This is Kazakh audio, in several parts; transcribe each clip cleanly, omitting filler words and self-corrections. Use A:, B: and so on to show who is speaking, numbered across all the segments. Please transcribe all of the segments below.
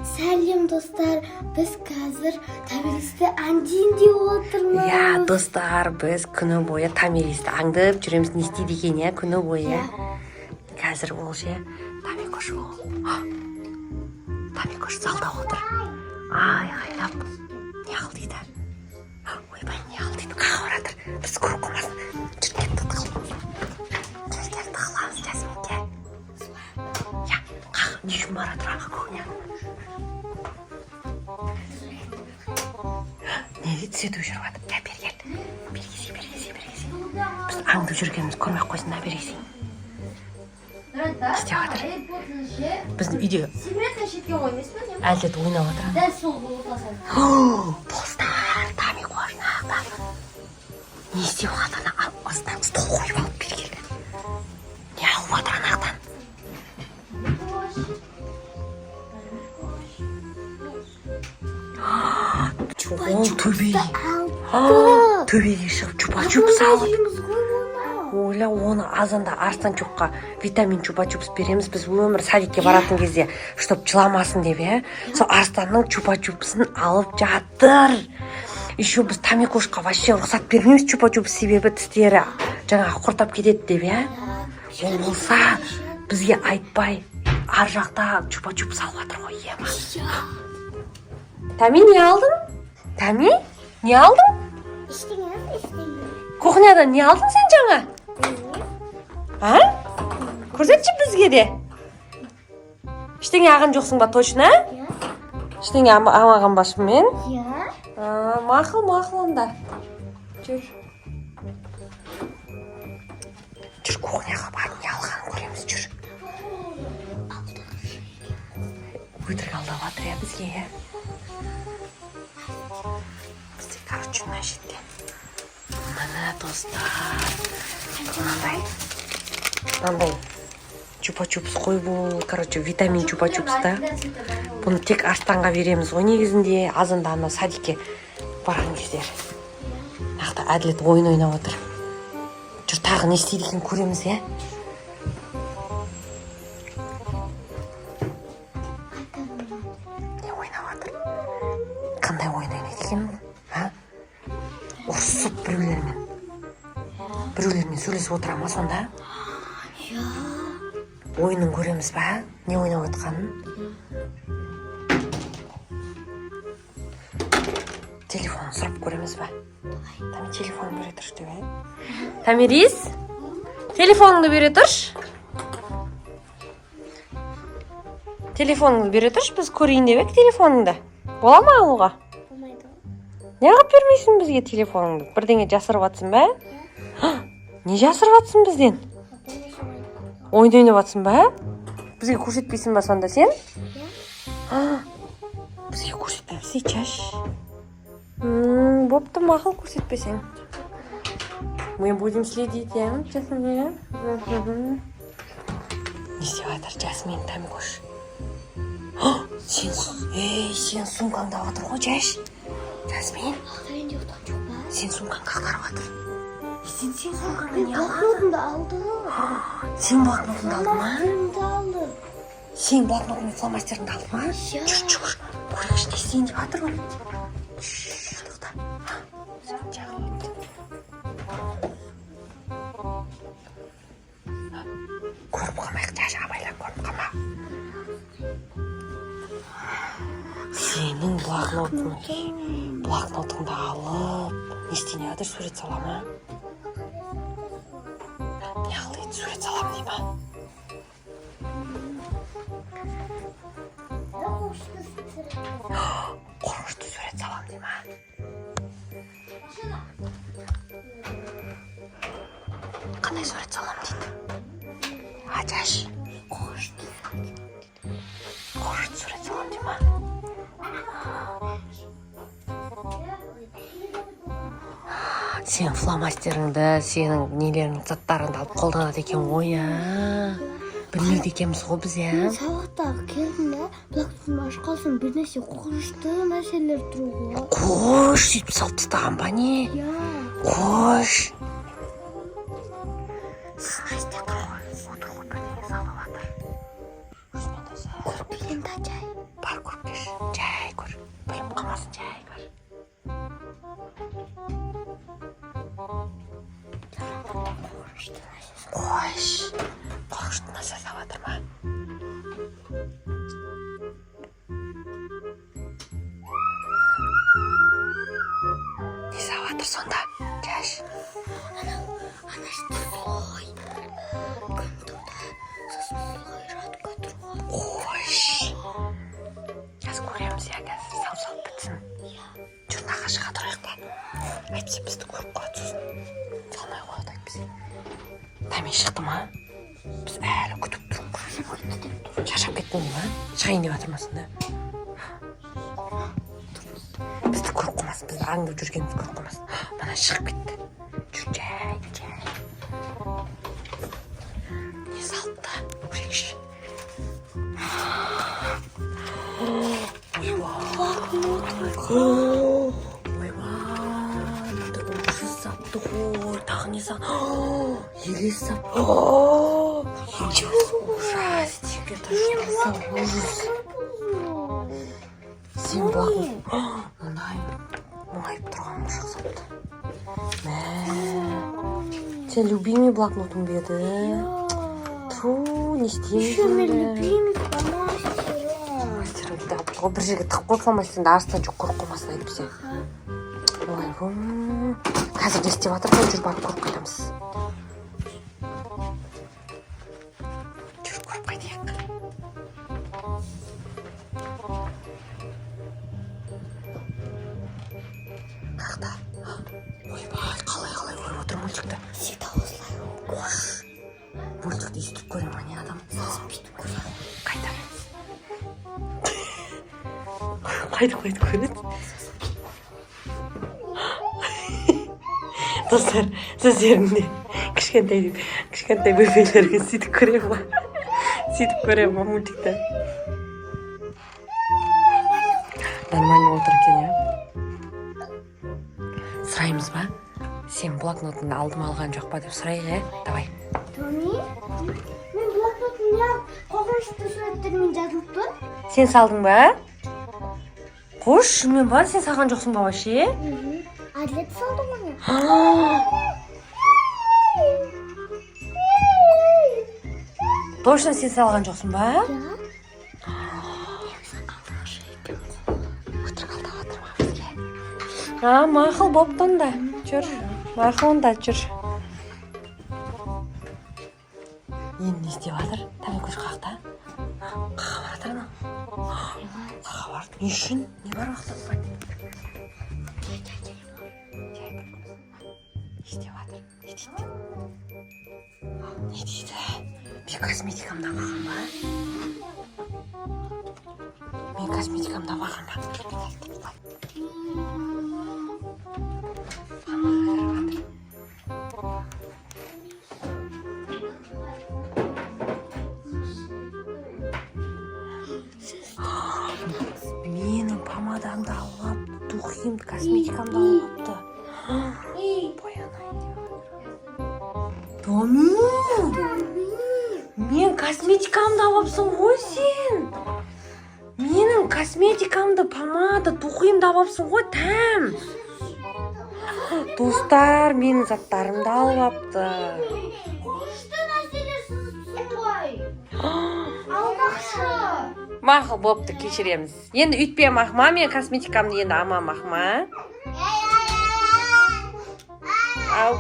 A: Сәлем достар, біз қазір Томиристі аңдейін деп отырмыз.
B: Я, достар, біз күні бойы Томиристі аңдып жүреміз, не істейді екен, я, күні бойы. Қазір ол же Томикош ол. Томикош залда отыр. Айғайлап, не ал дейді. Ойбай, не ал дейді, қағыр атыр. Біз көріп қылмасын. Жүр, кет тұтқыл. Жүр, кет тұтқыламыз, Жасминге. Я, қағыр, не үшін бар атыр, аға көңе. Не дейді, сөйтіп жүріп атыр. Я, бергел. Бергесе. Біз аңдып жүргеніміз көрмек қойсын, да, бергесең. Істеп атыр. Біздің үйде әлдет ойнап отыр.
A: Дәл сол болғасын.
B: Достар, Томикош нақта. Не істеп жатырына астынан стол қойып алып бергелді. Не алып жатыр анақтан? Ол төбеге шығып чупа-чупс алып. Ойла, оны азанда Арстанчукқа витамин чупа-чупс береміз. Біз өмір садикке баратын кезде, чтоб жыламасын деп, сол Арстанның чупа-чупсын алып жатыр. Еще біз Томикошқа вообще рұқсат бермейміз чупа-чупс, себебі тістері жаңағы құртап кетеді деп, ол болса бізге айтпай ар жақта чупа-чупс алып жатыр ғой, ема. Тами, не алдың? Тами, не алдың?
A: Іштеңіз.
B: Кухнядан не алдың сен жаңа? Көрсетші бізге де. Іштеңе аған жоқсың ба, точно? Іштеңе амаған башым мен? Мақыл онда. Жүр. Жүр, кухняға барып не алғанын көреміз, жүр. Өтірік алдап жатыр, бізге. Бізде, короче, мына жерде. Мына достар. Мынандай чупа-чупс қой бұл, короче, витамин чупа-чупс да. Бұны тек Арстанға береміз ғой негізінде, азында ана садикке барған кездер. Нақта әділет ойын ойнап отыр. Жүр, тағы не істейді екен көреміз, Не ойнап отыр? Қандай ойын ойнайды екен бұл? Ұрсып біреулермен сөйлесіп отыра ма сонда? Ойынын көреміз ба? Не ойнап отқанын? Телефонын сұрап көреміз ба? Тами, телефонын бере тұрш деп, Томирис, телефоныңды бере тұрш. Телефоныңды бере тұрш, біз көрейін деп ек телефоныңды. Бола ма алуға?
A: Болмайды.
B: Неғып бермейсің бізге телефоныңды? Бірдеңе жасырып атсың ба? Не жасырып атсың бізден? Ойын ойнап атсың ба? Бізге көрсетпейсің ба сонда сен? Бізге көрсетпейсің, чаш. Бопты, мақыл көрсетпесең. Мы будем следить, честно. Не істеп жатыр, Жасмин, Томикош. Сен сумкаңды алып жатыр ғой, Жаш. Жасмин, сен сумкаңды ақтарып жатыр. Сен сумкаңды не алады?
A: Блокнотымды алды.
B: Сен блокнотыңды алды ма?
A: Алды.
B: Сен блокнотыңды фломастеріңді алды ма? Жүр. Көрекші не істейін деп жатыр ғой. Тоқта. Көріп қалмайық, Жаш, абайлап көріп қалма. Сенің блокнотыңды алып, не істейін деп жатыр, сурет сала ма? Не алдайды, сурет салам дей ма? Қорқышты сурет салам дей ма? Қандай сурет салам дейді? Жаш. Қорқышты сурет салам дей ма? Сен фломастеріңді, сенің нелерінің заттарыңды алып қолданады екен ғой, Білмейді екенбіз ғой біз,
A: Сабақтағы келдім, блокнотым ашып қалсын, бір нәрсе қорқышты нәрселер тұру ғой.
B: Қош, сөйтіп салып тастаған ба не? Қош. Сіз қайсыда қалғаныңыз? Отыр ғой, бірдеңе салып жатыр.
A: Көріп келген тачай.
B: Бар көріп кеш. жатыр сонда. Жаш.
A: Ана слой. Күндімді. Сосын слойрат көтірген.
B: Қош. Қазір көреміз я қазір салып бітсін. Жүр нағашыға тұрайық та. Әйтсе бізді көріп қалады сосын. Салмай қояды бізге. Тәмен шықты ма? Біз әлі күтіп тұрмыз. Шаршап кеттің ме? Шығайын деп жатырмасың да. Бізді көріп қалмасын, бізді аңдып жүргенімізді көріп қалмасын. Мана шығып кетті. Жүр, жай. Не салыпты? Көрейікші. Ойбай, ужас сапты ғой. Тағы не сап? Елес сап. Ужас, тебе тоже ужас. Сен блокнот. Мұңайып тұрған мұшық сапты. Сен любимый блокнотың беді? Тру, не істейміз?
A: Еще мен любимый фломастером.
B: Мастерім де бір жерге тық қойсам, сен де арыстан жоқ көріп қалмасын айтып сен. Ойбай, қазір не істеп жатыр? Жүр барып көріп қайтамыз. Жүр көріп қайтайық. Қақта. Ойбай, қалай көріп отыр мультикті.
A: Всегда осылай.
B: Қош. Мультикті естіп көрем ма не адам?
A: Бүйтіп көрем.
B: Қайда? Қайда көреді? Достар, сөздерінде кішкентай бөбелерге сөйтіп көрем ма? Сөйтіп көрем ма мультикті? Нормально отыр екен, я? Сұраймыз ба? Сен блокнотыңды алдым алған жоқ па деп сұрайық, давай.
A: Тони, мен блокнотымда қорқынышты суреттермен жазылып тұр.
B: Сен салдың ба? Қош, мен бар, сен салған жоқсың ба вообще?
A: Әділет салды оны.
B: Точно сен салған жоқсың ба?
A: Ja.
B: Өтірік алдап отырма бізге. Мақұл бопты онда. Жүр. Мақұл онда жүр. Енді не істеп жатыр? Тәме көз қақта. Қаға баратыр ана. Қаға барды. Не үшін? Не бар уақытта? Не істеп жатыр? Не дейді? Не дейді? Мен косметикамды алған ба? Мен косметикамды алған ба? Менің помадамды алып, духимді, косметикамды алыпты. Томи! Мен косметикамды алыпсың ғой сен. Менің косметикамды, помада, духимді алыпсың ғой, тәм. Достар, менің заттарымды алыпты.
A: Қошты нәрселер сызыпсың ғой. Алмақшы.
B: Мақұл бопты, кешіреміз. Енді үйтпе мақма, мен косметикамды енді ама мақма.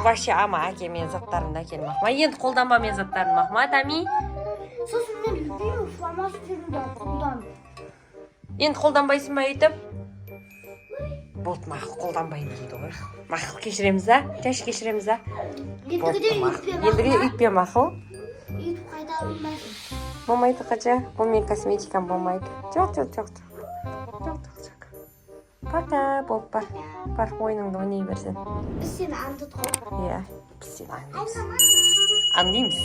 B: Вообще ама әке мен заттарымды әкел мақма. Енді қолданба мен заттарын мақма, Тами.
A: Сосын мен любимый фломастерімді қолдан.
B: Енді қолданбайсың ба үйтіп? Болды, мақұл қолданбаймын дейді ғой. Мақұл кешіреміз, а? Жаш кешіреміз, а? Ендіге үйтпе мақұл.
A: Үйтіп қайда алмайсың.
B: Болмайды қача, бұл мен косметикам болмайды. Жоқ. Пока, болып бар. Бар, ойыныңды ойнай берсен.
A: Біз сені аңдыдық қой.
B: Иә, біз сені аңдаймыз. Аңдаймыз.